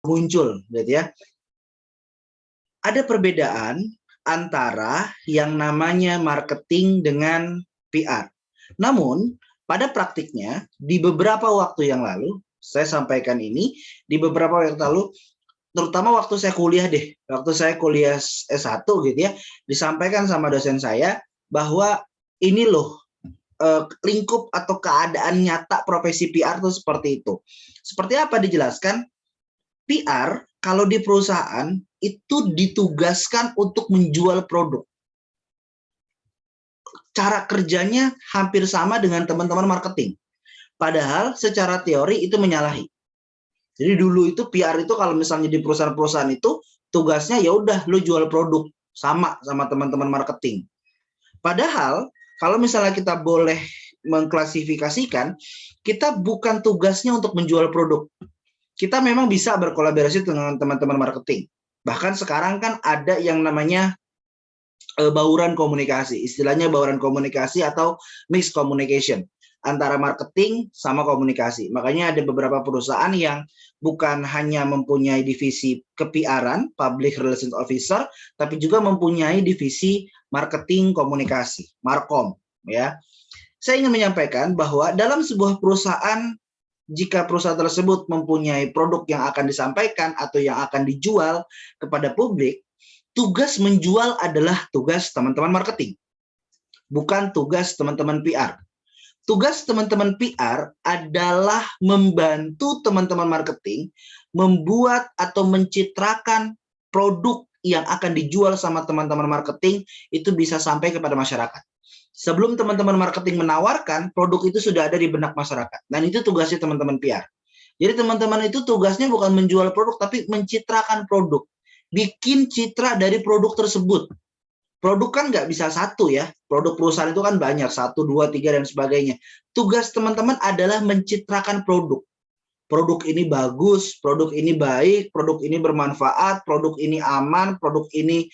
muncul, gitu ya. Ada perbedaan antara yang namanya marketing dengan PR. Namun, pada praktiknya, di beberapa waktu yang lalu, saya sampaikan ini, di beberapa waktu lalu, terutama waktu saya kuliah waktu saya kuliah S1 gitu ya, disampaikan sama dosen saya bahwa ini loh lingkup atau keadaan nyata profesi PR itu seperti itu. Seperti apa dijelaskan? PR kalau di perusahaan itu ditugaskan untuk menjual produk. Cara kerjanya hampir sama dengan teman-teman marketing. Padahal secara teori itu menyalahi. Jadi dulu itu PR itu kalau misalnya di perusahaan-perusahaan itu tugasnya ya udah lu jual produk sama teman-teman marketing. Padahal kalau misalnya kita boleh mengklasifikasikan, kita bukan tugasnya untuk menjual produk. Kita memang bisa berkolaborasi dengan teman-teman marketing. Bahkan sekarang kan ada yang namanya bauran komunikasi, istilahnya bauran komunikasi atau mixed communication antara marketing sama komunikasi. Makanya ada beberapa perusahaan yang bukan hanya mempunyai divisi ke-PR-an, Public Relations Officer, tapi juga mempunyai divisi marketing komunikasi, Markom, ya. Saya ingin menyampaikan bahwa dalam sebuah perusahaan, jika perusahaan tersebut mempunyai produk yang akan disampaikan atau yang akan dijual kepada publik, tugas menjual adalah tugas teman-teman marketing, bukan tugas teman-teman PR. Tugas teman-teman PR adalah membantu teman-teman marketing membuat atau mencitrakan produk yang akan dijual sama teman-teman marketing itu bisa sampai kepada masyarakat. Sebelum teman-teman marketing menawarkan, produk itu sudah ada di benak masyarakat. Dan itu tugasnya teman-teman PR. Jadi teman-teman itu tugasnya bukan menjual produk, tapi mencitrakan produk. Bikin citra dari produk tersebut. Produk kan nggak bisa satu ya. Produk perusahaan itu kan banyak, 1, 2, 3, dan sebagainya. Tugas teman-teman adalah mencitrakan produk. Produk ini bagus, produk ini baik, produk ini bermanfaat, produk ini aman, produk ini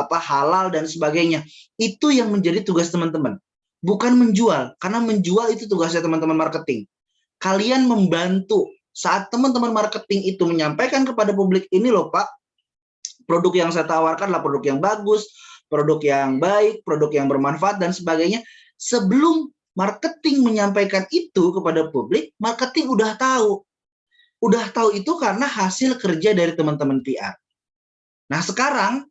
halal dan sebagainya. Itu yang menjadi tugas teman-teman. Bukan menjual, karena menjual itu tugasnya teman-teman marketing. Kalian membantu saat teman-teman marketing itu menyampaikan kepada publik, ini loh Pak, produk yang saya tawarkan adalah produk yang bagus, produk yang baik, produk yang bermanfaat dan sebagainya. Sebelum marketing menyampaikan itu kepada publik, marketing udah tahu. Udah tahu itu karena hasil kerja dari teman-teman PR. Nah sekarang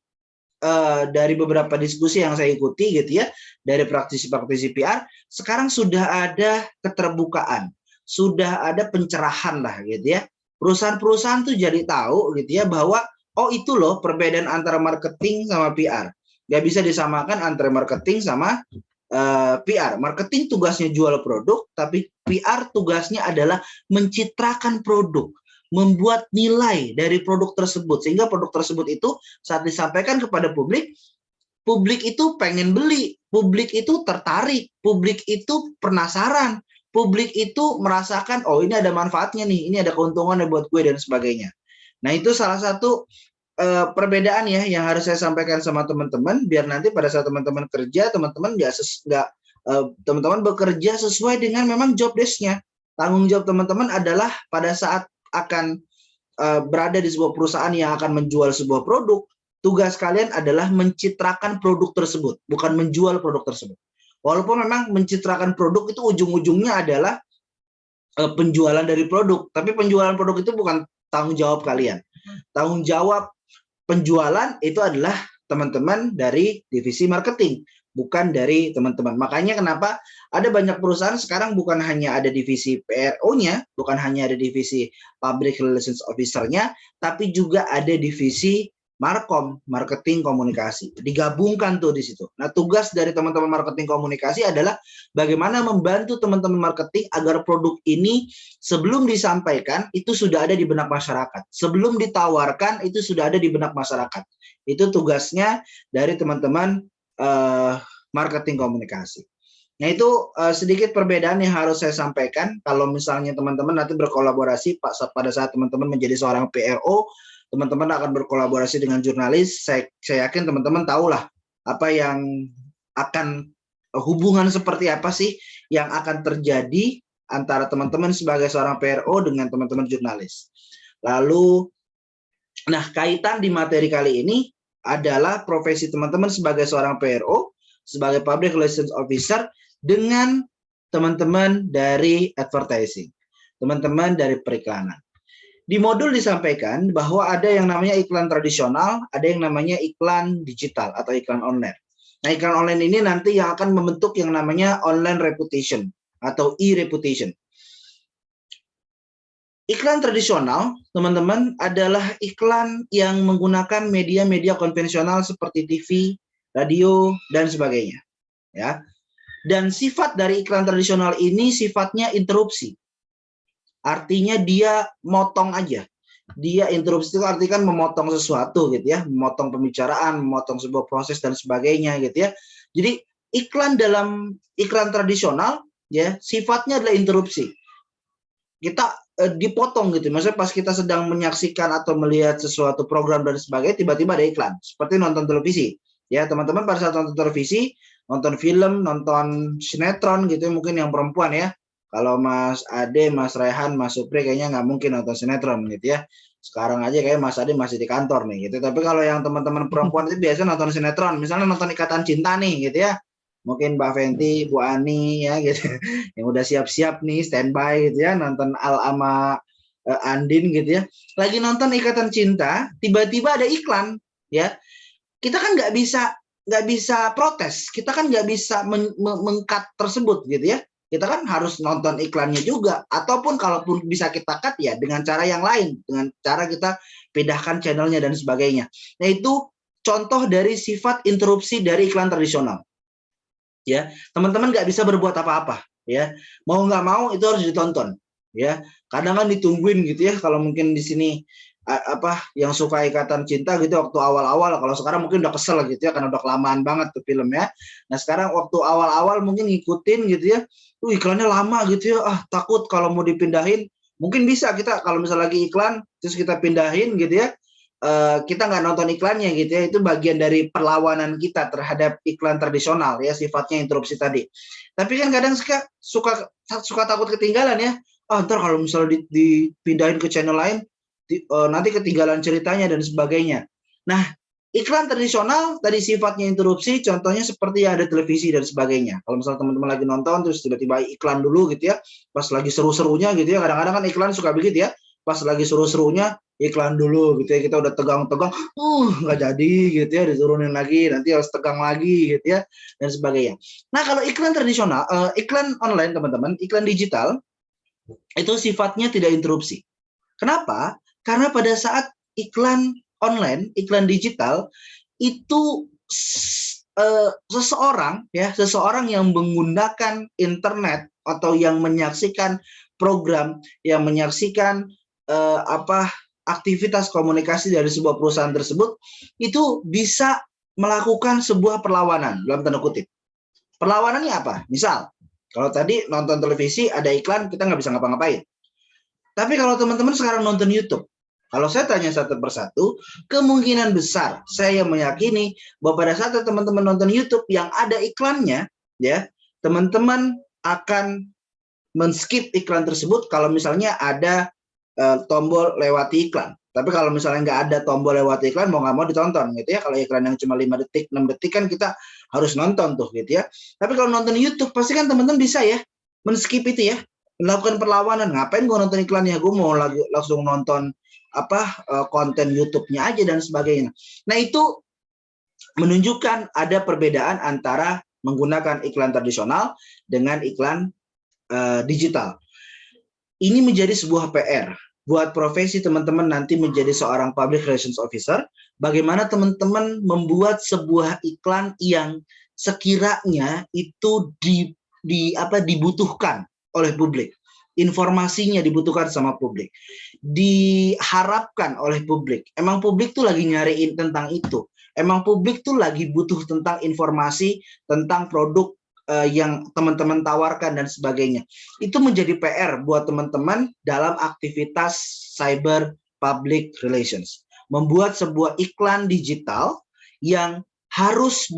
dari beberapa diskusi yang saya ikuti gitu ya, dari praktisi-praktisi PR, sekarang sudah ada keterbukaan, sudah ada pencerahan lah gitu ya. Perusahaan-perusahaan tuh jadi tahu gitu ya bahwa oh itu loh perbedaan antara marketing sama PR. Gak bisa disamakan antara marketing sama PR. Marketing tugasnya jual produk, tapi PR tugasnya adalah mencitrakan produk, membuat nilai dari produk tersebut, sehingga produk tersebut itu saat disampaikan kepada publik, publik itu pengen beli, publik itu tertarik, publik itu penasaran, publik itu merasakan, oh ini ada manfaatnya nih, ini ada keuntungannya buat gue dan sebagainya. Nah itu salah satu perbedaan ya yang harus saya sampaikan sama teman-teman, biar nanti pada saat teman-teman kerja, teman-teman teman-teman bekerja sesuai dengan memang job desk-nya. Tanggung jawab teman-teman adalah pada saat akan berada di sebuah perusahaan yang akan menjual sebuah produk, tugas kalian adalah mencitrakan produk tersebut, bukan menjual produk tersebut. Walaupun memang mencitrakan produk itu ujung-ujungnya adalah penjualan dari produk, tapi penjualan produk itu bukan tanggung jawab kalian. Tanggung jawab penjualan itu adalah teman-teman dari divisi marketing, bukan dari teman-teman. Makanya kenapa ada banyak perusahaan sekarang bukan hanya ada divisi PRO-nya, bukan hanya ada divisi Public Relations Officer-nya, tapi juga ada divisi Markom, marketing komunikasi. Digabungkan tuh di situ. Nah, tugas dari teman-teman marketing komunikasi adalah bagaimana membantu teman-teman marketing agar produk ini sebelum disampaikan itu sudah ada di benak masyarakat. Sebelum ditawarkan itu sudah ada di benak masyarakat. Itu tugasnya dari teman-teman marketing komunikasi. Nah itu sedikit perbedaan yang harus saya sampaikan. Kalau misalnya teman-teman nanti berkolaborasi pada saat teman-teman menjadi seorang PRO, teman-teman akan berkolaborasi dengan jurnalis, saya yakin teman-teman tahulah apa yang akan hubungan seperti apa sih yang akan terjadi antara teman-teman sebagai seorang PRO dengan teman-teman jurnalis. Lalu, nah kaitan di materi kali ini adalah profesi teman-teman sebagai seorang PRO, sebagai Public Relations Officer, dengan teman-teman dari advertising, teman-teman dari periklanan. Di modul disampaikan bahwa ada yang namanya iklan tradisional, ada yang namanya iklan digital atau iklan online. Nah, iklan online ini nanti yang akan membentuk yang namanya online reputation atau e-reputation. Iklan tradisional, teman-teman, adalah iklan yang menggunakan media-media konvensional seperti TV, radio, dan sebagainya. Ya. Dan sifat dari iklan tradisional ini sifatnya interupsi. Artinya dia motong aja. Dia interupsi itu artinya kan memotong sesuatu gitu ya, memotong pembicaraan, memotong sebuah proses dan sebagainya gitu ya. Jadi iklan dalam iklan tradisional ya sifatnya adalah interupsi. Kita dipotong gitu. Maksudnya pas kita sedang menyaksikan atau melihat sesuatu program dan sebagainya tiba-tiba ada iklan. Seperti nonton televisi. Ya, teman-teman pada saat nonton televisi, nonton film, nonton sinetron gitu mungkin yang perempuan ya. Kalau Mas Ade, Mas Rehan, Mas Supri kayaknya nggak mungkin nonton sinetron gitu ya. Sekarang aja kayak Mas Ade masih di kantor nih gitu. Tapi kalau yang teman-teman perempuan itu biasanya nonton sinetron, misalnya nonton Ikatan Cinta nih gitu ya. Mungkin Mbak Fenty, Bu Ani ya gitu. Yang udah siap-siap nih standby gitu ya nonton Al ama Andin gitu ya. Lagi nonton Ikatan Cinta, tiba-tiba ada iklan ya. Kita kan nggak bisa protes. Kita kan nggak bisa meng-cut tersebut gitu ya. Kita kan harus nonton iklannya juga, ataupun kalaupun bisa kita cut ya dengan cara yang lain, dengan cara kita pindahkan channelnya dan sebagainya. Nah itu contoh dari sifat interupsi dari iklan tradisional. Ya, teman-teman nggak bisa berbuat apa-apa. Ya, mau nggak mau itu harus ditonton. Ya, kadang kan ditungguin gitu ya. Kalau mungkin di sini yang suka Ikatan Cinta gitu waktu awal-awal, kalau sekarang mungkin udah kesel gitu ya karena udah kelamaan banget tuh filmnya. Nah sekarang waktu awal-awal mungkin ngikutin gitu ya, iklannya lama gitu ya, takut kalau mau dipindahin. Mungkin bisa kita kalau misalnya lagi iklan terus kita pindahin gitu ya, kita nggak nonton iklannya gitu ya, itu bagian dari perlawanan kita terhadap iklan tradisional ya, sifatnya interupsi tadi. Tapi kan kadang suka takut ketinggalan ya, ntar kalau misalnya dipindahin ke channel lain nanti ketinggalan ceritanya dan sebagainya. Nah, iklan tradisional tadi sifatnya interupsi, contohnya seperti yang ada televisi dan sebagainya. Kalau misalnya teman-teman lagi nonton terus tiba-tiba iklan dulu gitu ya, pas lagi seru-serunya gitu ya, kadang-kadang kan iklan suka begitu ya, pas lagi seru-serunya iklan dulu gitu ya, kita udah tegang-tegang, nggak jadi gitu ya, diturunin lagi, nanti harus tegang lagi gitu ya, dan sebagainya. Nah, kalau iklan tradisional, iklan online teman-teman, iklan digital, itu sifatnya tidak interupsi. Kenapa? Karena pada saat iklan online, iklan digital itu seseorang yang menggunakan internet atau yang menyaksikan program, yang menyaksikan aktivitas komunikasi dari sebuah perusahaan tersebut itu bisa melakukan sebuah perlawanan dalam tanda kutip. Perlawanannya apa? Misal, kalau tadi nonton televisi ada iklan kita nggak bisa ngapa-ngapain. Tapi kalau teman-teman sekarang nonton YouTube, kalau saya tanya satu persatu, kemungkinan besar saya meyakini bahwa pada saat teman-teman nonton YouTube yang ada iklannya, ya, teman-teman akan men-skip iklan tersebut kalau misalnya ada tombol lewati iklan. Tapi kalau misalnya nggak ada tombol lewati iklan, mau nggak mau ditonton gitu ya. Kalau iklan yang cuma 5 detik, 6 detik kan kita harus nonton tuh gitu ya. Tapi kalau nonton YouTube pasti kan teman-teman bisa ya men-skip itu ya, melakukan perlawanan. Ngapain gue nonton iklannya, gue mau langsung nonton konten YouTube-nya aja dan sebagainya. Nah itu menunjukkan ada perbedaan antara menggunakan iklan tradisional dengan iklan digital. Ini menjadi sebuah PR buat profesi teman-teman nanti menjadi seorang public relations officer. Bagaimana teman-teman membuat sebuah iklan yang sekiranya itu dibutuhkan oleh publik. Informasinya dibutuhkan sama publik. Diharapkan oleh publik. Emang publik tuh lagi nyariin tentang itu. Emang publik tuh lagi butuh tentang informasi, tentang produk yang teman-teman tawarkan dan sebagainya. Itu menjadi PR buat teman-teman dalam aktivitas cyber public relations. Membuat sebuah iklan digital yang harus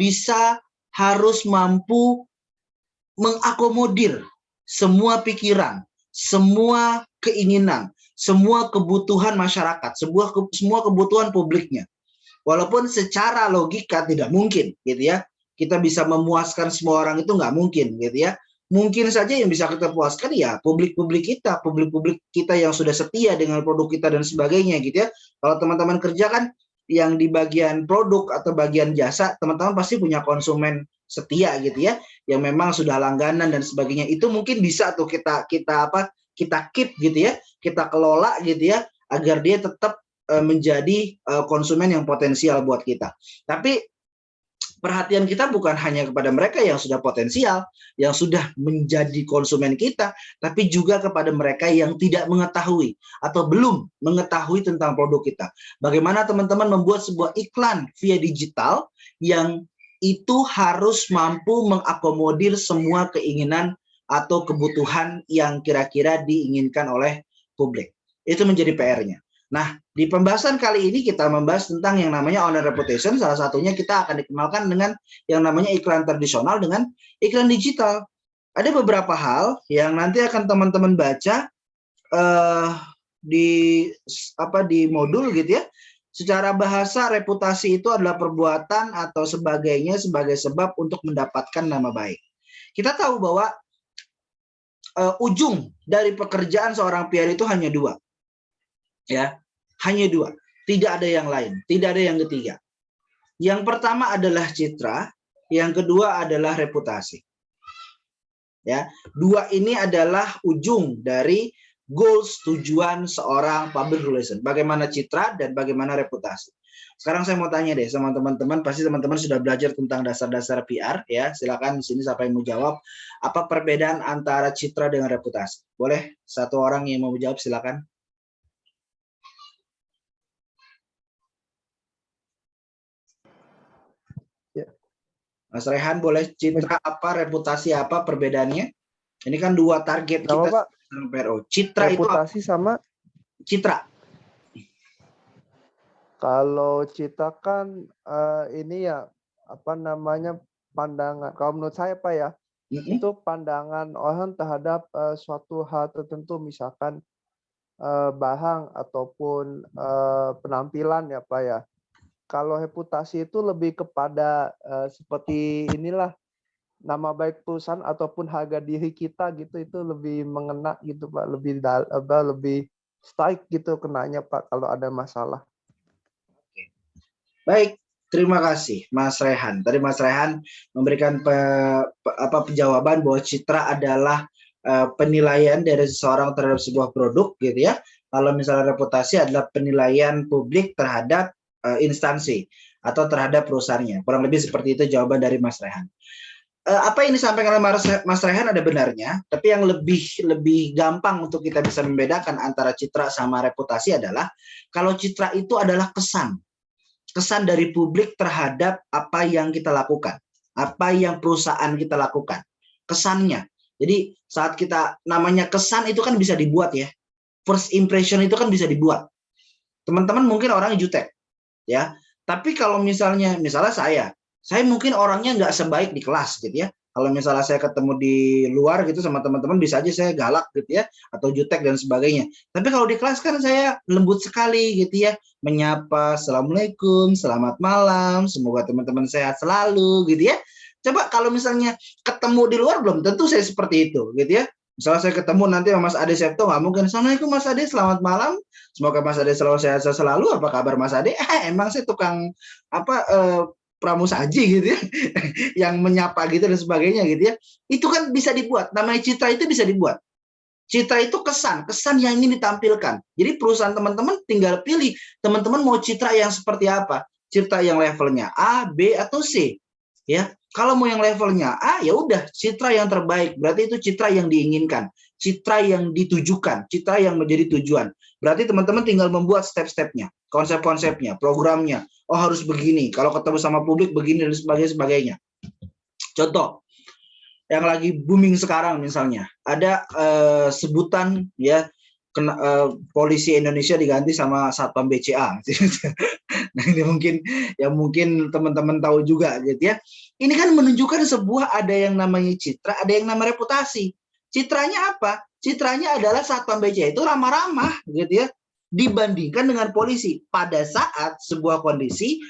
mampu mengakomodir semua pikiran, semua keinginan, semua kebutuhan masyarakat, semua kebutuhan publiknya. Walaupun secara logika tidak mungkin, gitu ya. Kita bisa memuaskan semua orang itu nggak mungkin, gitu ya. Mungkin saja yang bisa kita puaskan ya publik-publik kita yang sudah setia dengan produk kita dan sebagainya, gitu ya. Kalau teman-teman kerja kan yang di bagian produk atau bagian jasa, teman-teman pasti punya konsumen setia, gitu ya, yang memang sudah langganan dan sebagainya. Itu mungkin bisa tuh kita keep, gitu ya, kita kelola, gitu ya, agar dia tetap menjadi konsumen yang potensial buat kita. Tapi perhatian kita bukan hanya kepada mereka yang sudah potensial, yang sudah menjadi konsumen kita, tapi juga kepada mereka yang tidak mengetahui atau belum mengetahui tentang produk kita. Bagaimana teman-teman membuat sebuah iklan via digital yang itu harus mampu mengakomodir semua keinginan atau kebutuhan yang kira-kira diinginkan oleh publik. Itu menjadi PR-nya. Nah, di pembahasan kali ini kita membahas tentang yang namanya owner reputation. Salah satunya kita akan dikenalkan dengan yang namanya iklan tradisional dengan iklan digital. Ada beberapa hal yang nanti akan teman-teman baca di modul, gitu ya. Secara bahasa, reputasi itu adalah perbuatan atau sebagainya sebagai sebab untuk mendapatkan nama baik. Kita tahu bahwa ujung dari pekerjaan seorang PR itu hanya dua, ya. Hanya dua, tidak ada yang lain, tidak ada yang ketiga. Yang pertama adalah citra, yang kedua adalah reputasi. Ya, dua ini adalah ujung dari goals, tujuan seorang public relation. Bagaimana citra dan bagaimana reputasi. Sekarang saya mau tanya deh sama teman-teman, pasti teman-teman sudah belajar tentang dasar-dasar PR, ya. Silakan di sini siapa yang mau jawab. Apa perbedaan antara citra dengan reputasi? Boleh satu orang yang mau menjawab, silakan. Mas Rehan, boleh citra apa, reputasi apa perbedaannya? Ini kan dua target kita sama PRO. Citra reputasi itu apa? sama Citra. Kalau citra kan ini ya apa namanya pandangan. Kalau menurut saya Pak ya, itu pandangan orang terhadap suatu hal tertentu, misalkan barang ataupun penampilan ya Pak ya. Kalau reputasi itu lebih kepada seperti inilah, nama baik perusahaan ataupun harga diri kita gitu, itu lebih mengena gitu Pak, lebih strike gitu kenanya Pak kalau ada masalah. Baik, terima kasih Mas Rehan. Tadi Mas Rehan memberikan penjawaban bahwa citra adalah penilaian dari seseorang terhadap sebuah produk, gitu ya. Kalau misalnya reputasi adalah penilaian publik terhadap instansi atau terhadap perusahaannya. Kurang lebih seperti itu jawaban dari Mas Rehan. Apa yang disampaikan oleh Mas Rehan ada benarnya, tapi yang lebih gampang untuk kita bisa membedakan antara citra sama reputasi adalah kalau citra itu adalah kesan dari publik terhadap apa yang kita lakukan, apa yang perusahaan kita lakukan, kesannya. Jadi saat kita namanya kesan itu kan bisa dibuat, ya. First impression itu kan bisa dibuat. Teman-teman mungkin orangnya jutek, ya. Tapi kalau misalnya saya mungkin orangnya nggak sebaik di kelas, gitu ya. Kalau misalnya saya ketemu di luar gitu sama teman-teman, bisa aja saya galak, gitu ya, atau jutek dan sebagainya. Tapi kalau di kelas kan saya lembut sekali, gitu ya, menyapa, assalamualaikum, selamat malam, semoga teman-teman sehat selalu, gitu ya. Coba kalau misalnya ketemu di luar, belum tentu saya seperti itu, gitu ya. Misalnya saya ketemu nanti sama Mas Ade Septo, nggak mungkin, assalamualaikum Mas Ade, selamat malam, semoga Mas Ade selalu sehat selalu, apa kabar Mas Ade? Emang saya tukang pramusaji, gitu ya, yang menyapa gitu dan sebagainya, gitu ya. Itu kan bisa dibuat, namanya citra itu bisa dibuat. Citra itu kesan yang ingin ditampilkan. Jadi perusahaan teman-teman tinggal pilih, teman-teman mau citra yang seperti apa? Citra yang levelnya A, B, atau C, ya. Kalau mau yang levelnya A, ya udah citra yang terbaik. Berarti itu citra yang diinginkan, citra yang ditujukan, citra yang menjadi tujuan. Berarti teman-teman tinggal membuat step-stepnya, konsep-konsepnya, programnya. Oh harus begini, kalau ketemu sama publik begini dan sebagainya. Contoh yang lagi booming sekarang, misalnya ada sebutan, ya, polisi Indonesia diganti sama satpam BCA. Nah ini mungkin teman-teman tahu juga, gitu ya. Ini kan menunjukkan sebuah ada yang namanya citra, ada yang namanya reputasi. Citranya apa? citranya adalah Satpam BCA itu ramah-ramah gitu ya, dibandingkan dengan polisi. Pada saat sebuah kondisi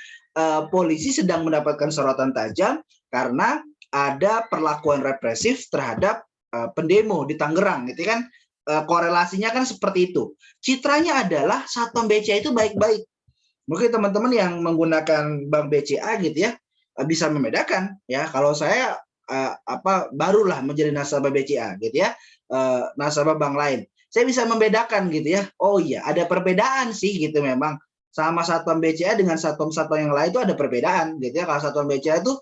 polisi sedang mendapatkan sorotan tajam karena ada perlakuan represif terhadap pendemo di Tangerang, gitu kan. Korelasinya kan seperti itu. Citranya adalah Satpam BCA itu baik-baik. Mungkin teman-teman yang menggunakan bank BCA gitu ya bisa membedakan ya. Kalau saya barulah menjadi nasabah BCA gitu ya, nasabah bank lain, saya bisa membedakan gitu ya. Oh iya, ada perbedaan sih gitu memang. Sama Satpam BCA dengan satpam-satpam yang lain itu ada perbedaan gitu ya. Kalau Satpam BCA itu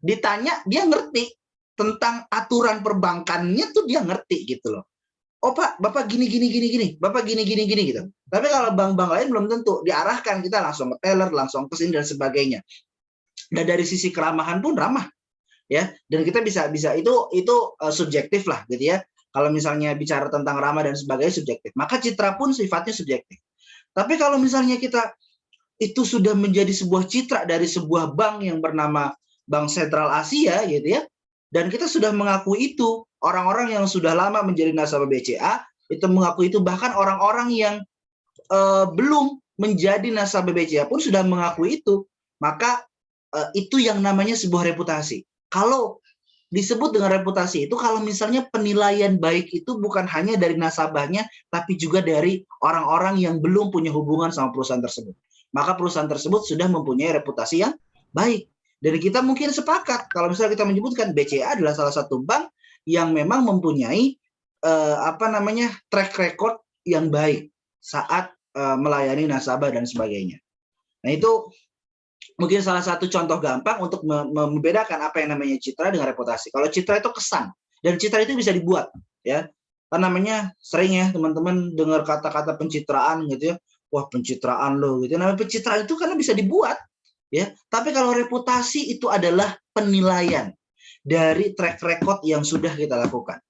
ditanya dia ngerti tentang aturan perbankannya tuh dia ngerti gitu loh. Oh Pak, Bapak gini, Bapak gini gitu. Tapi kalau bank-bank lain belum tentu, diarahkan kita langsung ke teller, langsung ke sini dan sebagainya. Dan dari sisi keramahan pun ramah, ya. Dan kita bisa itu subjektif lah, gitu ya. Kalau misalnya bicara tentang ramah dan sebagainya subjektif, maka citra pun sifatnya subjektif. Tapi kalau misalnya kita itu sudah menjadi sebuah citra dari sebuah bank yang bernama Bank Sentral Asia, gitu ya, dan kita sudah mengakui itu, orang-orang yang sudah lama menjadi nasabah BCA itu mengakui itu, bahkan orang-orang yang belum menjadi nasabah BCA pun sudah mengakui itu, maka itu yang namanya sebuah reputasi. Kalau disebut dengan reputasi itu kalau misalnya penilaian baik itu bukan hanya dari nasabahnya, tapi juga dari orang-orang yang belum punya hubungan sama perusahaan tersebut. Maka perusahaan tersebut sudah mempunyai reputasi yang baik. Dan kita mungkin sepakat kalau misalnya kita menyebutkan BCA adalah salah satu bank yang memang mempunyai track record yang baik saat melayani nasabah dan sebagainya. Nah, itu mungkin salah satu contoh gampang untuk membedakan apa yang namanya citra dengan reputasi. Kalau citra itu kesan, dan citra itu bisa dibuat, ya. Kan namanya sering ya teman-teman dengar kata-kata pencitraan gitu ya. Wah, pencitraan loh gitu. Namanya pencitraan itu karena bisa dibuat, ya. Tapi kalau reputasi itu adalah penilaian dari track record yang sudah kita lakukan.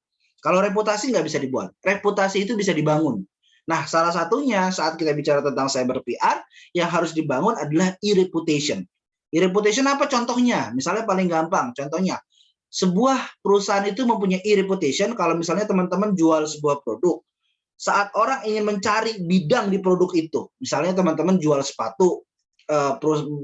Kalau reputasi nggak bisa dibuat, reputasi itu bisa dibangun. Nah, salah satunya saat kita bicara tentang cyber PR, yang harus dibangun adalah e-reputation. E-reputation apa contohnya? Misalnya paling gampang, contohnya, sebuah perusahaan itu mempunyai e-reputation kalau misalnya teman-teman jual sebuah produk. Saat orang ingin mencari bidang di produk itu, misalnya teman-teman jual sepatu,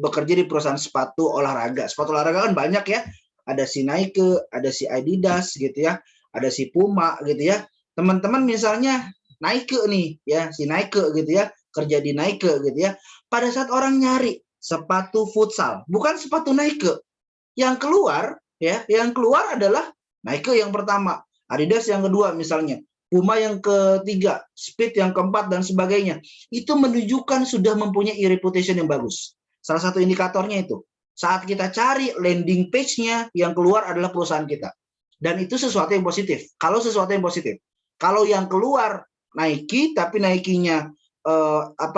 bekerja di perusahaan sepatu olahraga. Sepatu olahraga kan banyak ya, ada si Nike, ada si Adidas gitu ya, ada si Puma gitu ya. Teman-teman misalnya Nike nih ya, si Nike gitu ya, kerja di Nike gitu ya. Pada saat orang nyari sepatu futsal, bukan sepatu Nike, yang keluar adalah Nike yang pertama, Adidas yang kedua misalnya, Puma yang ketiga, Speed yang keempat dan sebagainya. Itu menunjukkan sudah mempunyai reputation yang bagus. Salah satu indikatornya itu, saat kita cari landing page-nya yang keluar adalah perusahaan kita. Dan itu sesuatu yang positif. Kalau sesuatu yang positif. Kalau yang keluar Nike, tapi Nike-nya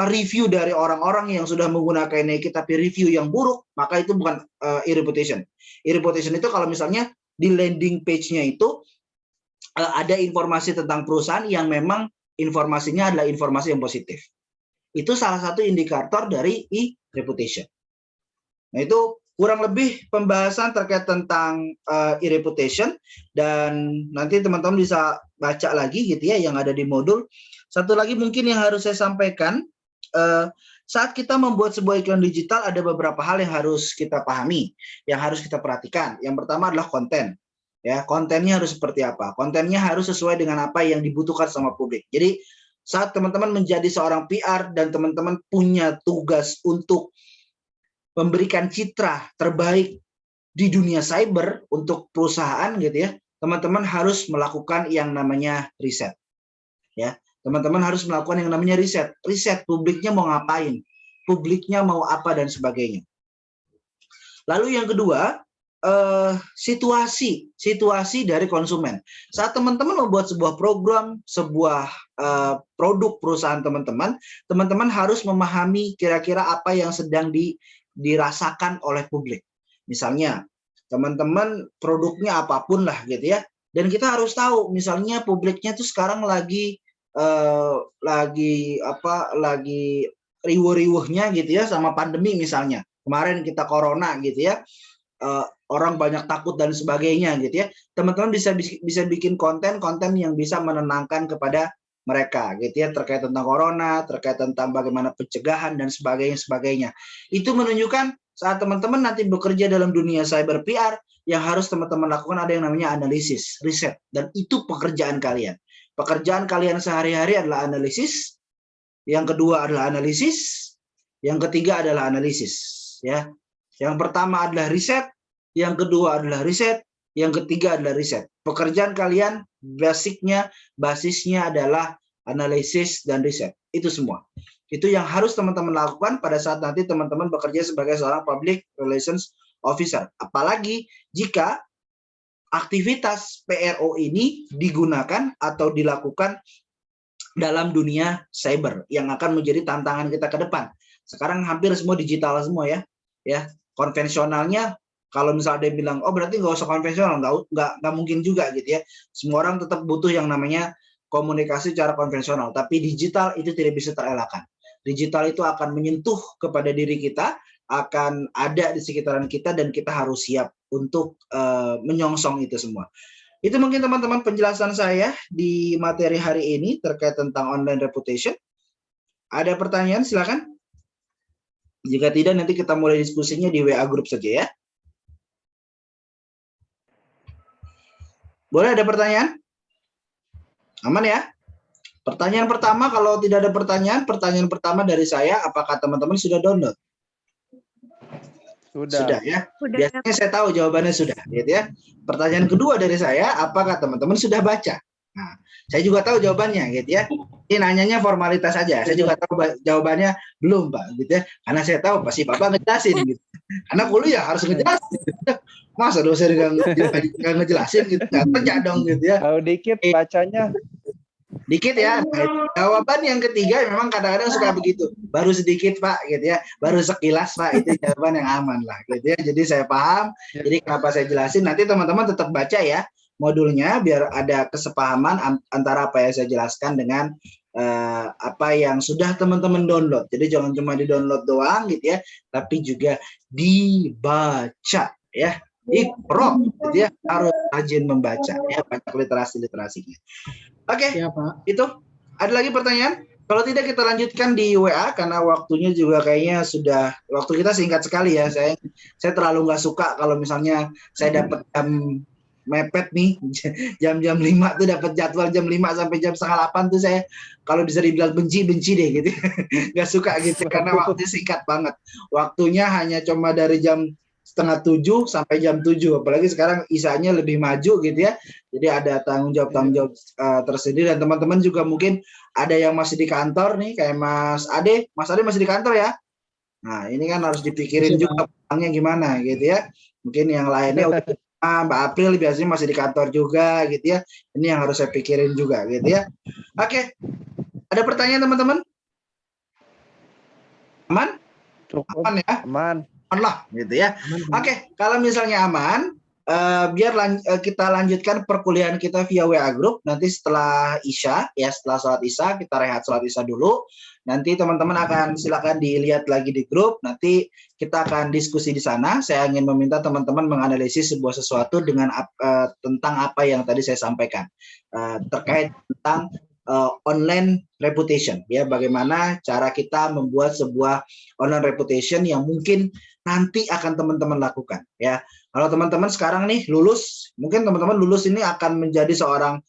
review dari orang-orang yang sudah menggunakan Nike, tapi review yang buruk, maka itu bukan e-reputation. E-reputation itu kalau misalnya di landing page-nya itu ada informasi tentang perusahaan yang memang informasinya adalah informasi yang positif. Itu salah satu indikator dari e-reputation. Nah, itu kurang lebih pembahasan terkait tentang e-reputation, dan nanti teman-teman bisa baca lagi gitu ya yang ada di modul. Satu lagi mungkin yang harus saya sampaikan, saat kita membuat sebuah iklan digital ada beberapa hal yang harus kita pahami, yang harus kita perhatikan. Yang pertama adalah konten. Ya, kontennya harus seperti apa? Kontennya harus sesuai dengan apa yang dibutuhkan sama publik. Jadi saat teman-teman menjadi seorang PR dan teman-teman punya tugas untuk memberikan citra terbaik di dunia cyber untuk perusahaan gitu ya, teman-teman harus melakukan yang namanya riset. Ya, teman-teman harus melakukan yang namanya riset. Riset publiknya mau ngapain, publiknya mau apa dan sebagainya. Lalu yang kedua, situasi dari konsumen. Saat teman-teman membuat sebuah program, sebuah produk perusahaan teman-teman harus memahami kira-kira apa yang sedang dirasakan oleh publik. Misalnya, teman-teman produknya apapun lah gitu ya, dan kita harus tahu misalnya publiknya tuh sekarang lagi riuh-riuhnya gitu ya sama pandemi misalnya. Kemarin kita corona gitu ya. orang banyak takut dan sebagainya gitu ya. Teman-teman bisa bikin konten-konten yang bisa menenangkan kepada mereka gitu ya, terkait tentang corona, terkait tentang bagaimana pencegahan dan sebagainya. Itu menunjukkan saat teman-teman nanti bekerja dalam dunia cyber PR, yang harus teman-teman lakukan ada yang namanya analisis, riset, dan itu pekerjaan kalian. Pekerjaan kalian sehari-hari adalah analisis, yang kedua adalah analisis, yang ketiga adalah analisis ya. Yang pertama adalah riset, yang kedua adalah riset, yang ketiga adalah riset. Pekerjaan kalian basisnya adalah analisis dan riset. Itu semua. Itu yang harus teman-teman lakukan pada saat nanti teman-teman bekerja sebagai seorang public relations officer. Apalagi jika aktivitas PRO ini digunakan atau dilakukan dalam dunia cyber yang akan menjadi tantangan kita ke depan. Sekarang hampir semua digital semua ya. Ya, konvensionalnya kalau misalnya dia bilang, oh berarti nggak usah konvensional, nggak mungkin juga gitu ya. Semua orang tetap butuh yang namanya komunikasi secara konvensional, tapi digital itu tidak bisa terelakkan. Digital itu akan menyentuh kepada diri kita, akan ada di sekitaran kita, dan kita harus siap untuk menyongsong itu semua. Itu mungkin teman-teman penjelasan saya di materi hari ini terkait tentang online reputation. Ada pertanyaan silakan. Jika tidak nanti kita mulai diskusinya di WA group saja ya. Boleh, ada pertanyaan? Aman ya? Pertanyaan pertama, kalau tidak ada pertanyaan pertama dari saya, apakah teman-teman sudah download? Sudah ya. Biasanya saya tahu jawabannya sudah, gitu ya. Pertanyaan kedua dari saya, apakah teman-teman sudah baca? Nah, saya juga tahu jawabannya, gitu ya. Ini nanyanya formalitas saja. Saya juga tahu jawabannya belum, Pak, gitu ya. Karena saya tahu pasti Bapak ngejelasin, gitu. Karena kuliah harus ngejelasin. Masa dosen nggak ngejelasin, gitu? Nggak kerja dong, gitu ya. Tahu dikit bacanya. Dikit ya. Jawaban yang ketiga memang kadang-kadang suka begitu. Baru sedikit Pak, gitu ya. Baru sekilas Pak, itu jawaban yang aman lah, gitu ya. Jadi saya paham. Jadi kenapa saya jelasin, nanti teman-teman tetap baca ya modulnya biar ada kesepahaman antara apa yang saya jelaskan dengan apa yang sudah teman-teman download. Jadi jangan cuma di-download doang gitu ya, tapi juga dibaca ya. Iqra, gitu ya, harus rajin membaca ya, banyak literasinya. Oke, ya, Pak. Itu ada lagi pertanyaan? Kalau tidak kita lanjutkan di WA karena waktunya juga kayaknya sudah, waktu kita singkat sekali ya. Saya terlalu nggak suka kalau misalnya saya dapat jam mepet nih, jam 5 tuh dapat jadwal jam 5 sampai jam setengah 8 tuh saya kalau bisa dibilang benci deh gitu. Nggak suka gitu karena waktunya singkat banget. Waktunya hanya cuma dari jam setengah 7 sampai jam 7, apalagi sekarang isanya lebih maju gitu ya. Jadi ada tanggung jawab tersendiri, dan teman-teman juga mungkin ada yang masih di kantor nih kayak Mas Ade masih di kantor ya. Nah ini kan harus dipikirin juga pulangnya gimana gitu ya. Mungkin yang lainnya Mbak April biasanya masih di kantor juga gitu ya. Ini yang harus saya pikirin juga gitu ya. Oke, ada pertanyaan teman-teman? Aman? Aman ya? Aman lah gitu ya. Oke, kalau misalnya aman, biar kita lanjutkan perkuliahan kita via WA group. Nanti setelah Isya ya, setelah sholat Isya kita rehat sholat Isya dulu. Nanti teman-teman akan silakan dilihat lagi di grup. Nanti kita akan diskusi di sana. Saya ingin meminta teman-teman menganalisis sebuah sesuatu dengan tentang apa yang tadi saya sampaikan terkait tentang online reputation ya, bagaimana cara kita membuat sebuah online reputation yang mungkin nanti akan teman-teman lakukan ya. Kalau teman-teman sekarang nih lulus, mungkin teman-teman lulus ini akan menjadi seorang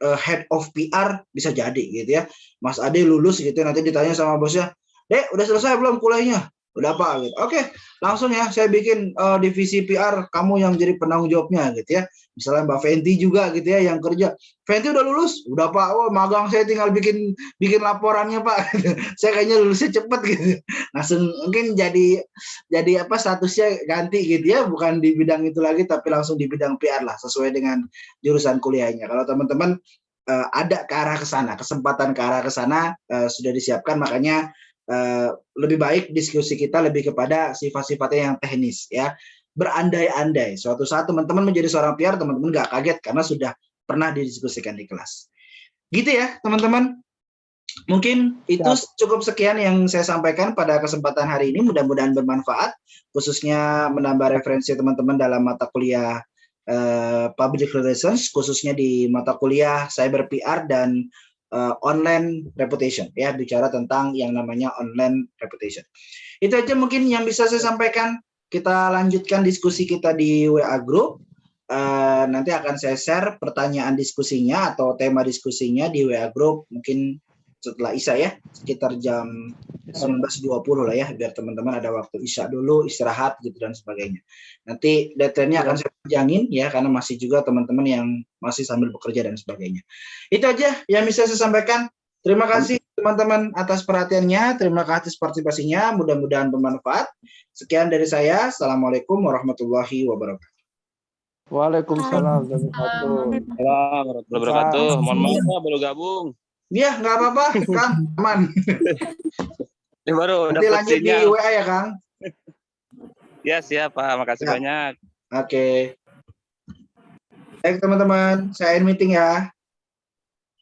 head of PR, bisa jadi gitu ya. Mas Ade lulus gitu, nanti ditanya sama bosnya, "Dek, udah selesai belum kuliahnya?" "Udah Pak." Gitu. "Oke, langsung ya saya bikin divisi PR, kamu yang jadi penanggung jawabnya," gitu ya. Misalnya Mbak Fenty juga gitu ya yang kerja. "Fenty udah lulus?" "Udah Pak." "Oh, magang saya tinggal bikin laporannya Pak." "Saya kayaknya lulusnya cepet," gitu. Langsung mungkin jadi apa, statusnya ganti gitu ya, bukan di bidang itu lagi tapi langsung di bidang PR lah sesuai dengan jurusan kuliahnya. Kalau teman-teman ada ke arah ke sana, kesempatan ke arah ke sana sudah disiapkan, makanya lebih baik diskusi kita lebih kepada sifat-sifatnya yang teknis ya. Berandai-andai suatu saat teman-teman menjadi seorang PR, teman-teman nggak kaget karena sudah pernah didiskusikan di kelas. Gitu ya teman-teman. Mungkin itu Siap. cukup sekian yang saya sampaikan pada kesempatan hari ini. Mudah-mudahan bermanfaat, khususnya menambah referensi teman-teman dalam mata kuliah Public Relations, khususnya di mata kuliah Cyber PR dan Online Reputation. Ya, bicara tentang yang namanya Online Reputation. Itu aja mungkin yang bisa saya sampaikan. Kita lanjutkan diskusi kita di WA Group. Nanti akan saya share pertanyaan diskusinya atau tema diskusinya di WA Group mungkin setelah Isya ya, sekitar jam 19.20 lah ya, biar teman-teman ada waktu Isya dulu, istirahat gitu dan sebagainya. Nanti deadline-nya akan saya panjangin ya, karena masih juga teman-teman yang masih sambil bekerja dan sebagainya. Itu aja yang bisa saya sampaikan. Terima kasih teman-teman atas perhatiannya, terima kasih atas partisipasinya, mudah-mudahan bermanfaat. Sekian dari saya, Assalamualaikum warahmatullahi wabarakatuh. Waalaikumsalam warahmatullahi wabarakatuh. Warahmatullahi wabarakatuh. Mohon maaf Pak, baru gabung. Ya, nggak apa-apa, Kang, aman. Ini baru Nanti dapat lanjut di sinyal. WA ya, Kang. Ya siap Pak, makasih Ya. banyak. Oke. Baik teman-teman, saya end meeting ya.